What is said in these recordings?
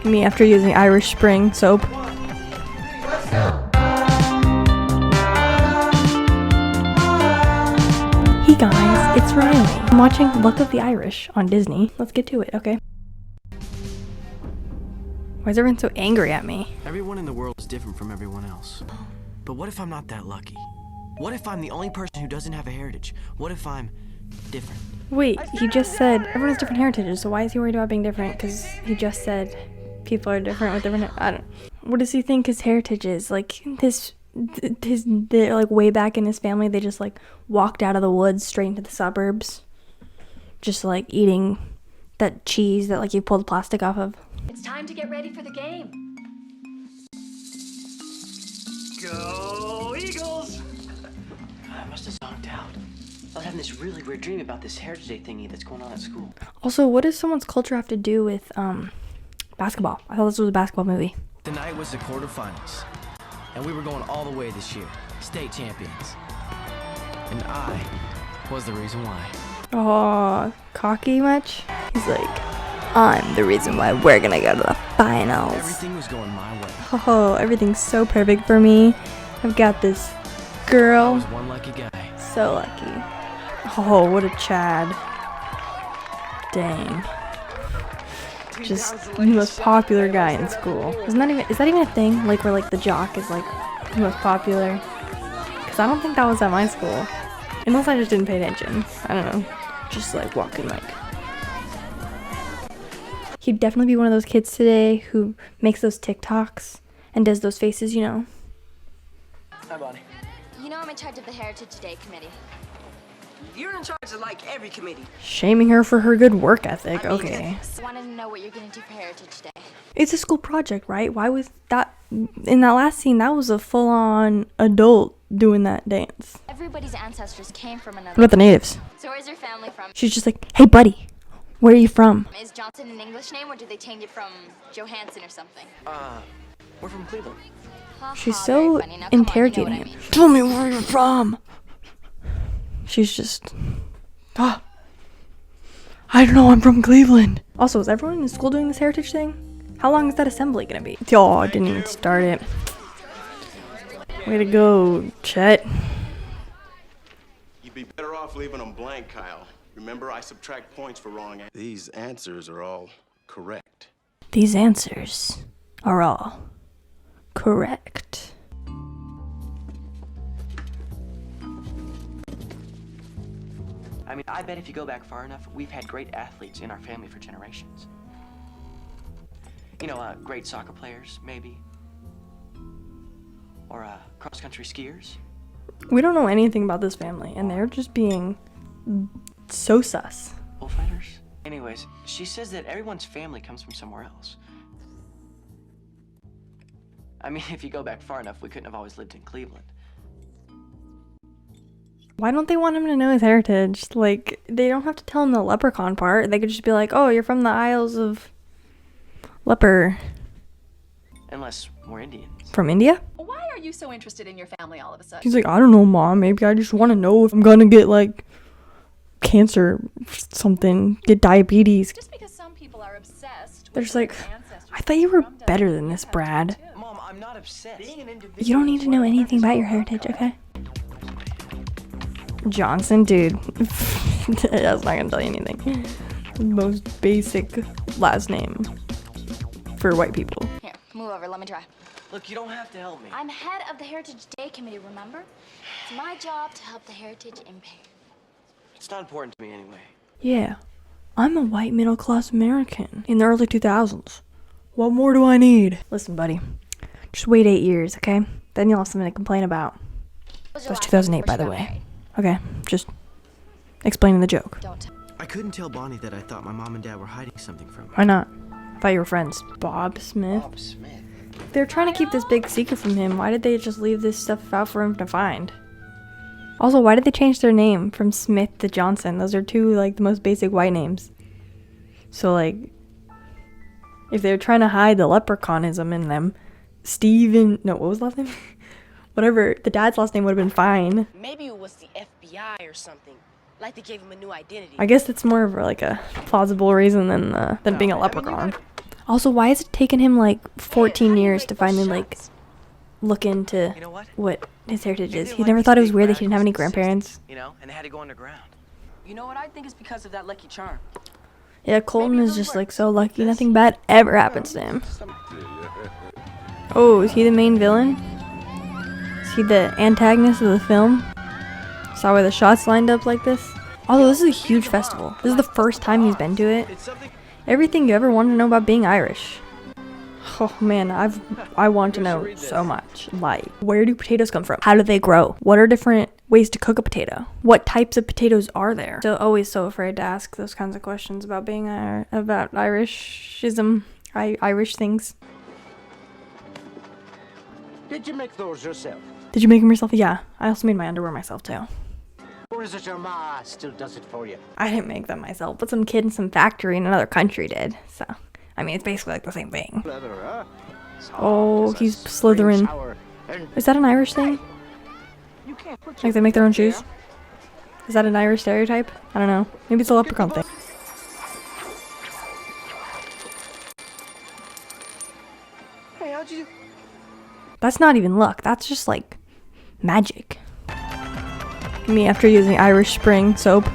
Me after using Irish Spring soap. Hey guys, it's Riley. I'm watching Luck of the Irish on Disney. Let's get to it, okay? Why is everyone so angry at me? Everyone in the world is different from everyone else. But what if I'm not that lucky? What if I'm the only person who doesn't have a heritage? What if I'm different? Wait, he just said everyone has different heritages, so why is he worried about being different? Because he just said people are different with different... I don't... What does he think his heritage is? Like, they're like way back in his family, they just like walked out of the woods straight into the suburbs. Just like eating that cheese that like you pull the plastic off of. It's time to get ready for the game. Go Eagles! I must have zonked out. I was having this really weird dream about this Heritage Day thingy that's going on at school. Also, what does someone's culture have to do with basketball? I thought this was a basketball movie. Tonight was the quarterfinals, and we were going all the way this year. State champions. And I was the reason why. Oh, cocky much? He's like, I'm the reason why we're gonna go to the finals. Everything was going my way. Oh, everything's so perfect for me. I've got this I girl. was one lucky guy. So lucky. Oh, what a Chad. Dang. Just the most popular guy in school. Is that even a thing? Like where like the jock is like the most popular? Because I don't think that was at my school. Unless I just didn't pay attention. I don't know. Just like walking like. He'd definitely be one of those kids today who makes those TikToks and does those faces, you know. Hi, Bonnie. You know I'm in charge of the Heritage Day committee. You're in charge of like every committee. Shaming her for her good work ethic. Okay. I wanted to know what you're gonna do for Heritage Day. It's a school project, right? Why was that in that last scene? That was a full-on adult doing that dance. Everybody's ancestors came from another. What about the natives? So where's your family from? She's just like, hey buddy, where are you from? Is Johnson an English name or did they change it from Johansson or something? We're from Cleveland. She's Very so funny. Now, come on, you know interrogating what I him. mean. Tell me where you're from. She's just, I don't know, I'm from Cleveland. Also, is everyone in school doing this heritage thing? How long is that assembly gonna be? Oh, I didn't even start it. Way to go, Chet. You'd be better off leaving them blank, Kyle. Remember, I subtract points for wrong answers. These answers are all correct. These answers are all correct. I mean, I bet if you go back far enough, we've had great athletes in our family for generations. You know, great soccer players, maybe. Or cross-country skiers. We don't know anything about this family, and they're just being so sus. Bullfighters. Anyways, she says that everyone's family comes from somewhere else. I mean, if you go back far enough, we couldn't have always lived in Cleveland. Why don't they want him to know his heritage? Like, they don't have to tell him the leprechaun part. They could just be like, oh, you're from the Isles of Leper. Unless we're Indians. From India? Why are you so interested in your family all of a sudden? He's like, I don't know, Mom. Maybe I just want to know if I'm gonna get, like, cancer or something. Get diabetes. Just because some people are obsessed with They're just like, their ancestors I thought you were from them, better than you this, have to Brad. too. Mom, I'm not obsessed. Being an individual. You don't need to know anything about your heritage, okay? Johnson, dude. That's not gonna tell you anything. Most basic last name for white people. Here, move over, let me try. Look, you don't have to help me. I'm head of the Heritage Day committee, remember? It's my job to help the heritage impaired. It's not important to me anyway. Yeah, I'm a white middle-class American in the early 2000s. What more do I need? Listen, buddy, just wait 8 years, okay? Then you'll have something to complain about. That That was 2008, by the way. Okay, just explaining the joke. Don't. I couldn't tell Bonnie that I thought my mom and dad were hiding something from me. Why not? I thought you were friends. Bob Smith. Bob Smith. They're trying to keep this big secret from him. Why did they just leave this stuff out for him to find? Also, why did they change their name from Smith to Johnson? Those are two, like, the most basic white names. So, like, if they're trying to hide the leprechaunism in them, what was the last name? Whatever, the dad's last name would have been fine. Maybe it was the FBI or something. Like they gave him a new identity. I guess it's more of like a plausible reason than being a leprechaun. Also, why has it taken him like 14 years to finally like look into You know what? what his heritage Maybe is? they He like never these thought it was big weird that he didn't have any radicals in the grandparents. 60s, you know, and they had to go underground. You know what? I think it's because of that lucky charm. Yeah, Colton is just like so lucky. Nothing bad ever happens to him. Oh, is he the main villain? Is he the antagonist of the film? Saw where the shots lined up like this? Although this is a huge festival. This is the first time he's been to it. Everything you ever wanted to know about being Irish. Oh man, I want to know so much. Like, where do potatoes come from? How do they grow? What are different ways to cook a potato? What types of potatoes are there? So always so afraid to ask those kinds of questions about being about Irishism, Irish things. Did you make those yourself? Did you make them yourself? Yeah, I also made my underwear myself too. Or is it your ma still does it for you? I didn't make them myself, but some kid in some factory in another country did. So, I mean, it's basically like the same thing. Clever, huh? Oh, he's Slytherin. Is that an Irish thing? You can't put Like they make their own shoes? Is that an Irish stereotype? I don't know. Maybe it's a leprechaun thing. Hey, how'd you do? That's not even luck. That's just like magic. Me after using Irish Spring soap.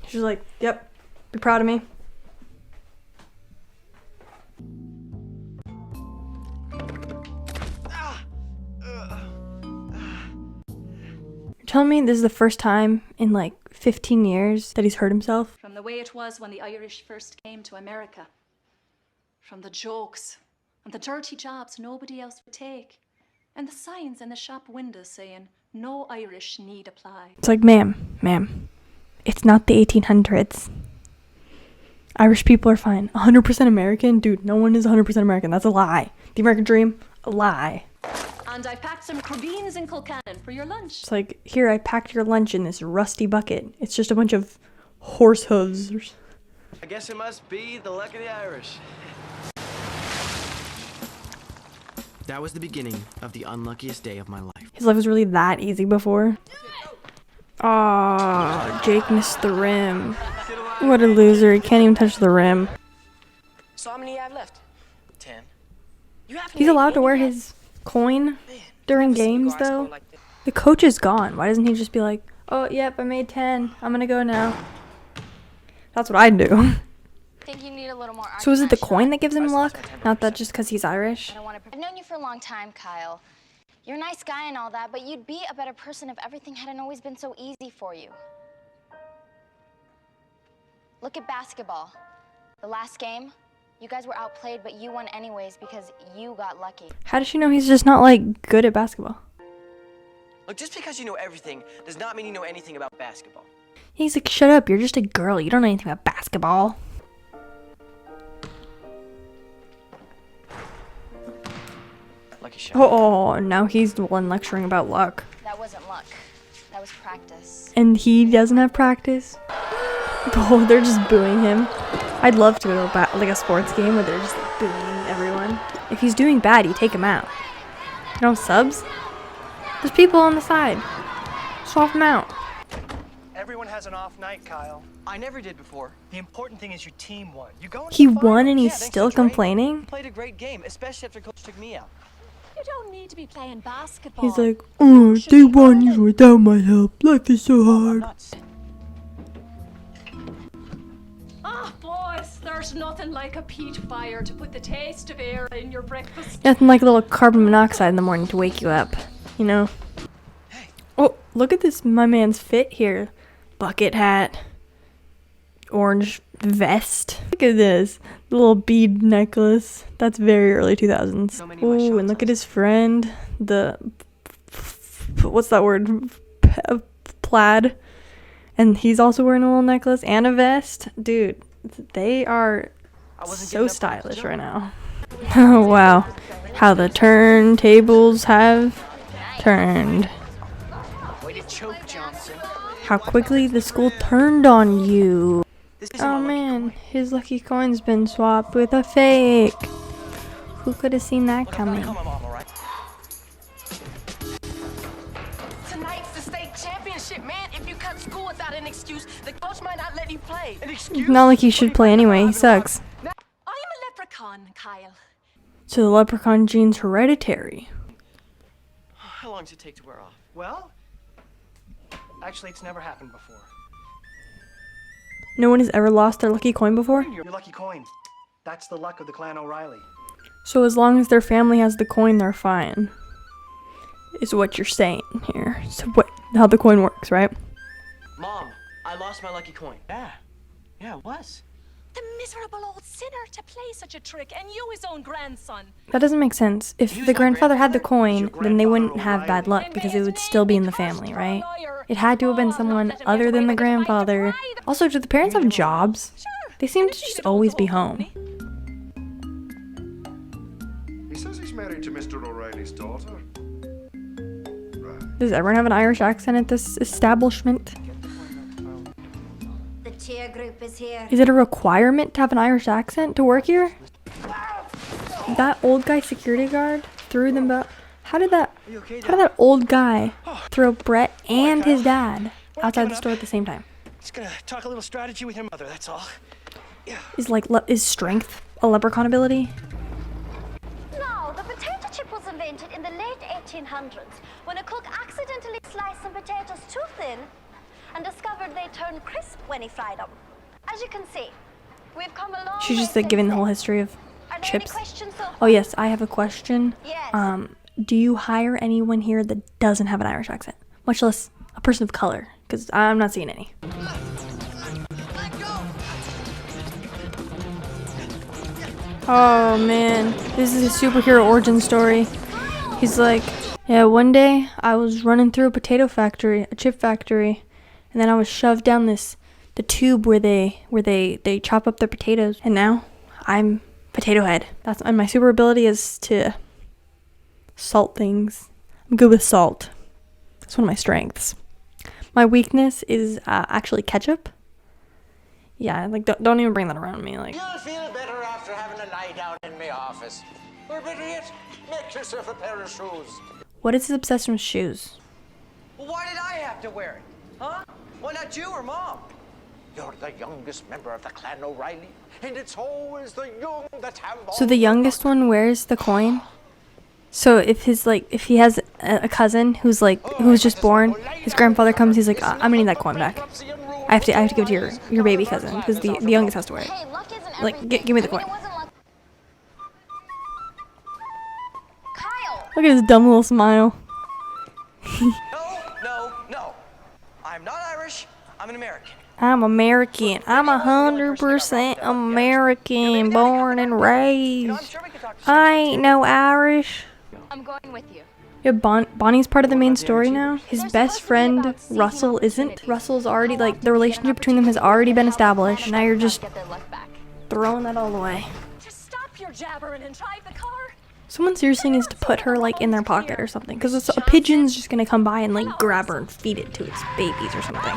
She's like, yep, be proud of me. You're telling me this is the first time in like 15 years that he's hurt himself? From the way it was when the Irish first came to America. From the jokes and the dirty jobs nobody else would take. And the signs in the shop windows saying, no Irish need apply. It's like, ma'am, it's not the 1800s. Irish people are fine. 100% American? Dude, no one is 100% American. That's a lie. The American dream? A lie. And I packed some crabines in Kilcannon for your lunch. It's like, here, I packed your lunch in this rusty bucket. It's just a bunch of horse hooves. I guess it must be the luck of the Irish. That was the beginning of the unluckiest day of my life. His life was really that easy before. Aw, Jake missed the rim. What a loser. He can't even touch the rim. So how many you have left? 10. You haven't He's made allowed to any wear yet? his coin Man, during I've seen you games, go high school though. like this. The coach is gone. Why doesn't he just be like, oh, yep, I made 10. I'm gonna go now. That's what I'd do. Think you need a little more. So is it the argument, coin that gives him I luck? suppose my Not that just because he's Irish? I don't want to. I've known you for a long time, Kyle. You're a nice guy and all that, but you'd be a better person if everything hadn't always been so easy for you. Look at basketball. The last game, you guys were outplayed, but you won anyways because you got lucky. How does she know he's just not, like, good at basketball? Look, just because you know everything does not mean you know anything about basketball. He's like, shut up, you're just a girl. You don't know anything about basketball. Lucky shot. Oh, now he's the one lecturing about luck. That wasn't luck. That was practice. And he doesn't have practice. Oh, they're just booing him. I'd love to go to like a sports game where they're just like booing everyone. If he's doing bad, you take him out. You know, subs? There's people on the side. Swap him out. Everyone has an off night, Kyle. I never did before. The important thing is your team won. You go into He the final. won and he's Yeah, thanks still to Drake. complaining? We played a great game, especially after Coach took me out. You don't need to be playing basketball. He's like, oh, they won you without my help. Life is so hard. Nuts. Ah, boys, there's nothing like a peat fire to put the taste of air in your breakfast. Nothing like a little carbon monoxide in the morning to wake you up, you know? Oh, look at this, my man's fit here. Bucket hat, orange vest. Look at this, the little bead necklace. That's very early 2000s. So many of my Oh, shots and look at on his friend, the, what's that word? Plaid. And he's also wearing a little necklace and a vest. Dude, they are I wasn't so giving up stylish on right now. Oh, wow. How the turntables have turned. Way to choke, Johnson. How quickly the school turned on you. This isn't Oh my lucky man, coin. his lucky coin's been swapped with a fake. Who could have seen that Look, I'm not coming? coming, Mom, all right? Tonight's the state championship, man. If you cut school without an excuse, the coach might not let you play. An excuse? Not like he should play anyway. He sucks. I'm a leprechaun, Kyle. So the leprechaun gene's hereditary. How long does it take to wear off? Well, actually, it's never happened before. No one has ever lost their lucky coin before? Your lucky coin. That's the luck of the Clan O'Reilly. So as long as their family has the coin, they're fine. Is what you're saying here. So how the coin works, right? Mom, I lost my lucky coin. Yeah, it was. The miserable old sinner to play such a trick, and you his own grandson. That doesn't make sense. If He was the my grandfather had the grandfather? coin, then they wouldn't have bad luck because it would still be in the family, right? It had to have been someone other than the grandfather. Also, do the parents have jobs? They seem to just always be home. He says he's married to Mr. O'Reilly's daughter. Right. Does everyone have an Irish accent at this establishment? The cheer group is here. Is it a requirement to have an Irish accent to work here? That old guy security guard threw them both. How did that old guy throw Brett and his dad outside the store at the same time? Just gonna talk a little strategy with your mother, that's all. Is strength a leprechaun ability? No, the potato chip was invented in the late 1800s when a cook accidentally sliced some potatoes too thin and discovered they turned crisp when he fried them. As you can see, we've come a long She's just way like giving since the whole then. history of Are there chips. any questions so far? Oh yes, I have a question. Yes. Do you hire anyone here that doesn't have an Irish accent, much less a person of color? Because I'm not seeing any. Oh man, this is a superhero origin story. He's like, yeah, one day I was running through a chip factory, and then I was shoved down the tube where they chop up their potatoes, and now I'm Potato Head. And my super ability is to salt things. I'm good with salt. That's one of my strengths. My weakness is actually ketchup. Yeah, like don't even bring that around me. Like, You'll feel better after having a lie down in my office. Or better yet, make yourself a pair of shoes. what is his obsession with shoes? Well, why did I have to wear it? Huh? Why not you or Mom? You're the youngest member of the Clan O'Reilly, and it's always the young that have So the youngest one wears the coin. So if he has a cousin who's just born, his grandfather comes, he's like, I'm gonna need that coin back. I have to give it to your baby cousin because the youngest has to wear it. Hey, luck isn't Like, everything. give me the I mean, coin. it wasn't luck. Kyle! Look at his dumb little smile. No. I'm not Irish. I'm an American. I'm American. I'm 100% American, born and raised. I ain't no Irish. I'm going with you. Yeah, Bonnie's part of the main story now. His best friend, Russell, isn't. Russell's already, the relationship between them has already been established. Now you're just Get their luck back. throwing that all away. Just stop your jabbering and drive the car. Someone seriously needs to put her, in their pocket or something. Because a pigeon's just gonna come by and, grab her and feed it to its babies or something.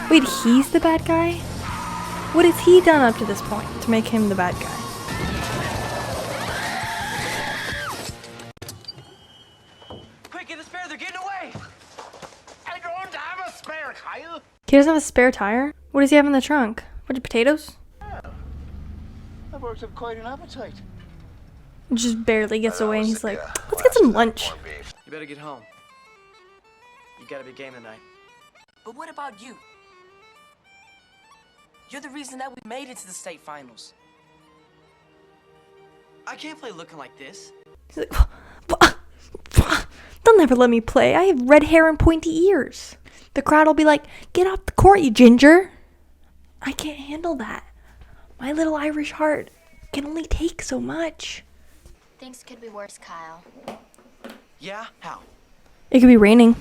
Wait, he's the bad guy? What has he done up to this point to make him the bad guy? Quick, get a spare. They're getting away. I don't have a spare, Kyle. He doesn't have a spare tire? What does he have in the trunk? Bunch of potatoes? I've worked up quite an appetite. Just barely gets away and he's like, let's get some lunch. You better get home. You got a big game tonight. But what about you? You're the reason that we made it to the state finals. I can't play looking like this. He's like, they'll never let me play. I have red hair and pointy ears. The crowd will be like, get off the court, you ginger. I can't handle that. My little Irish heart can only take so much. Things could be worse, Kyle. Yeah? How? It could be raining.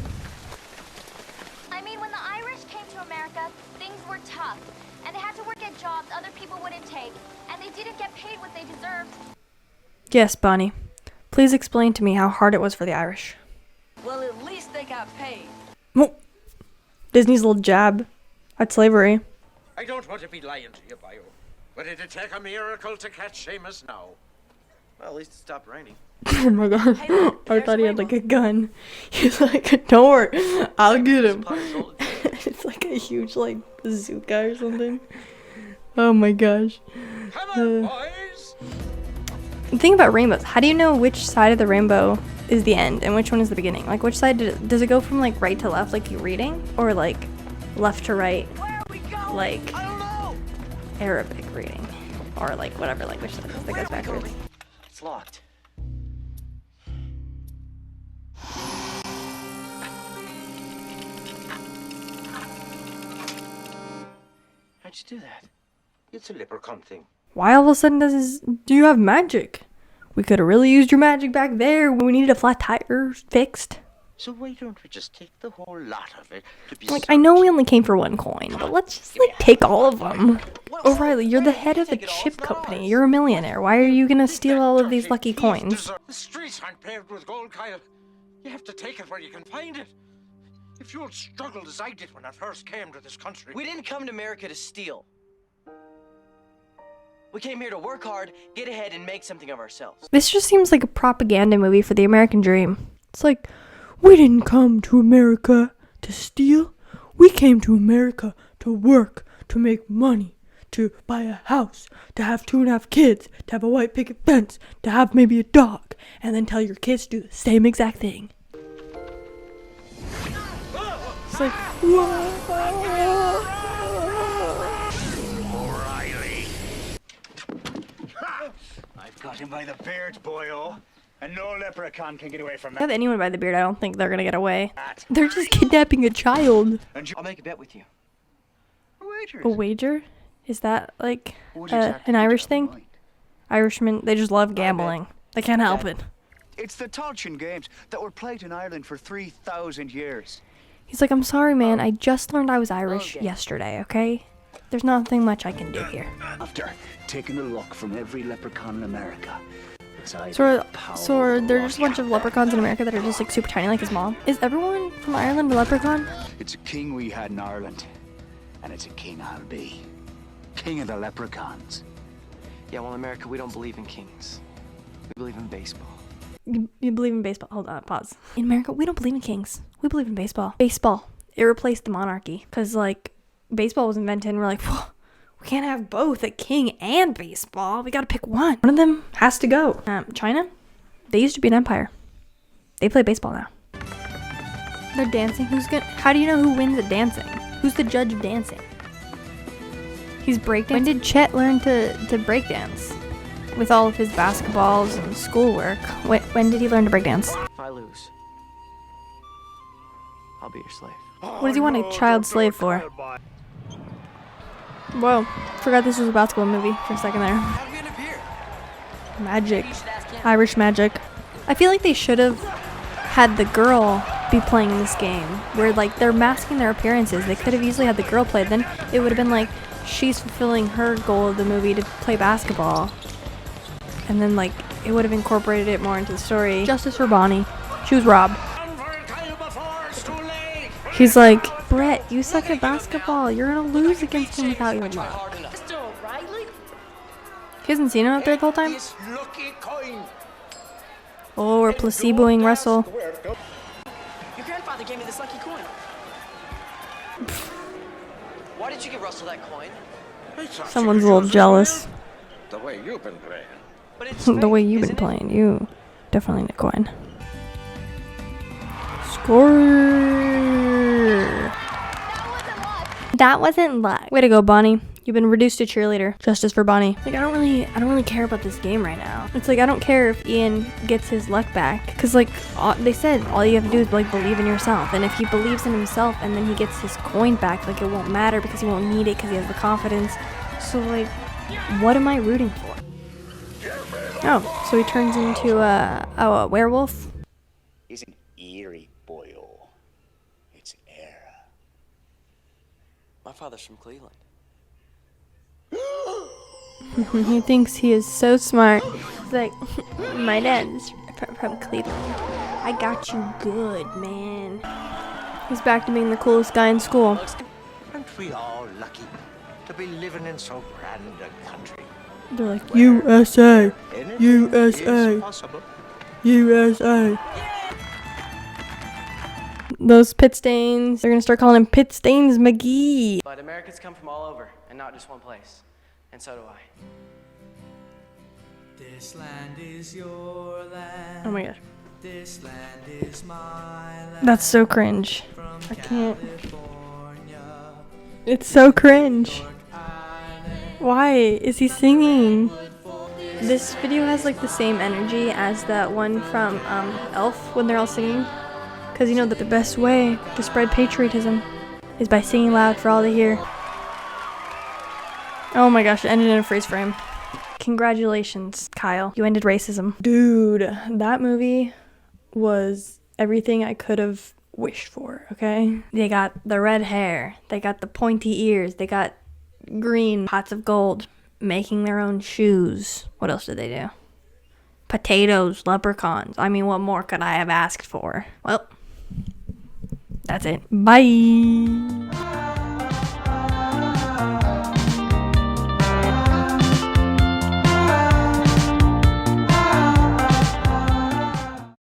I mean, when the Irish came to America, things were tough. And they had to work at jobs other people wouldn't take. And they didn't get paid what they deserved. Yes, Bonnie. Please explain to me how hard it was for the Irish. Well, at least they got paid. Well, Disney's little jab at slavery. I don't want to be lying to you, Bio, but it'd take a miracle to catch Seamus now. Well, at least it stopped raining. Oh my god. I thought he had like a gun. He's like, don't worry, I'll get him. It's like a huge like bazooka or something. Oh my gosh. The thing about rainbows, how do you know which side of the rainbow is the end and which one is the beginning? Like which side does it go from like right to left like you're reading, or like left to right like Arabic reading, or like whatever language that is that goes backwards? It's locked. How'd you do that? It's a leprechaun thing. Why all of a sudden do you have magic? We could have really used your magic back there when we needed a flat tire fixed. So why don't we just take the whole lot of it to be Like, I know we only came for one coin, but let's just like take all of them. O'Reilly, you're the head of the chip company. You're a millionaire. Why are you gonna steal all of these lucky coins? The streets aren't paved with gold, Kyle. You have to take it where you can find it. If you'd struggled as I did when I first came to this country. We didn't come to America to steal. We came here to work hard, get ahead, and make something of ourselves. This just seems like a propaganda movie for the American dream. It's like, we didn't come to America to steal. We came to America to work, to make money, to buy a house, to have 2.5 kids, to have a white picket fence, to have maybe a dog, and then tell your kids to do the same exact thing. It's like, O'Reilly. I've got him by the beard, boyo. And no leprechaun can get away from have that. anyone by the beard, I don't think they're gonna get away. They're just kidnapping a child. I'll make a bet with you. A wager? Is that like an Irish thing? Irishmen, they just love gambling. They can't help it. It's the Tolchin Games that were played in Ireland for 3,000 years. He's like, I'm sorry, man. I just learned I was Irish yesterday, okay? There's nothing much I can do here. After taking the luck from every leprechaun in America. So are there just a bunch of leprechauns in America that are just like super tiny like his mom? Is everyone from Ireland a leprechaun? It's a king we had in Ireland. And it's a king I'll be. King of the leprechauns. Yeah, well, in America, we don't believe in kings. We believe in baseball. You believe in baseball? Hold on, pause. In America, we don't believe in kings. We believe in baseball. Baseball. It replaced the monarchy. Because, like, baseball was invented and we're like, whoa, we can't have both a king and baseball. We gotta pick one. One of them has to go. China, they used to be an empire. They play baseball now. They're dancing. How do you know who wins at dancing? Who's the judge of dancing? He's breakdancing. When did Chet learn to breakdance? With all of his basketballs and schoolwork. When did he learn to breakdance? If I lose, I'll be your slave. What does he want a child slave for? Whoa, forgot this was a basketball movie for a second there. How did we end up here? Magic. Irish magic. I feel like they should have had the girl be playing this game. Where, like, they're masking their appearances. They could have easily had the girl play. Then it would have been like, she's fulfilling her goal of the movie to play basketball. And then, like, it would have incorporated it more into the story. Justice for Bonnie. She was robbed. He's like, Brett, you suck at basketball. You're gonna lose against him without your luck. He hasn't seen him out there the whole time? Oh, we're placeboing Russell. Your grandfather gave me this lucky coin. Why did you give Russell that coin? Someone's a little jealous. The way you've been playing. But it's The way you've been playing, you definitely need a coin. Score! That wasn't luck. Way to go, Bonnie. You've been reduced to cheerleader. Justice for Bonnie. Like, I don't really care about this game right now. It's like, I don't care if Ian gets his luck back. Cause like, they said all you have to do is like believe in yourself. And if he believes in himself and then he gets his coin back, like it won't matter because he won't need it because he has the confidence. So like, what am I rooting for? Oh, so he turns into a werewolf? He's an eerie boyo. It's era. My father's from Cleveland. He thinks he is so smart. He's like, my dad's from Cleveland. I got you good, man. He's back to being the coolest guy in school. Aren't we all lucky to be living in so grand a country? They're like, USA, USA, USA. Those pit stains, they're gonna start calling him Pit Stains McGee. But Americans come from all over, and not just one place. And so do I. This land is your land. Oh my god. This land is my land. That's so cringe. I can't. It's so cringe. Why is he singing? This video has like the same energy as that one from Elf when they're all singing. Because you know that the best way to spread patriotism is by singing loud for all to hear. Oh my gosh, it ended in a freeze frame. Congratulations, Kyle. You ended racism. Dude, that movie was everything I could have wished for, okay? They got the red hair. They got the pointy ears. They got green pots of gold. Making their own shoes. What else did they do? Potatoes, leprechauns. I mean, what more could I have asked for? Well, that's it. Bye.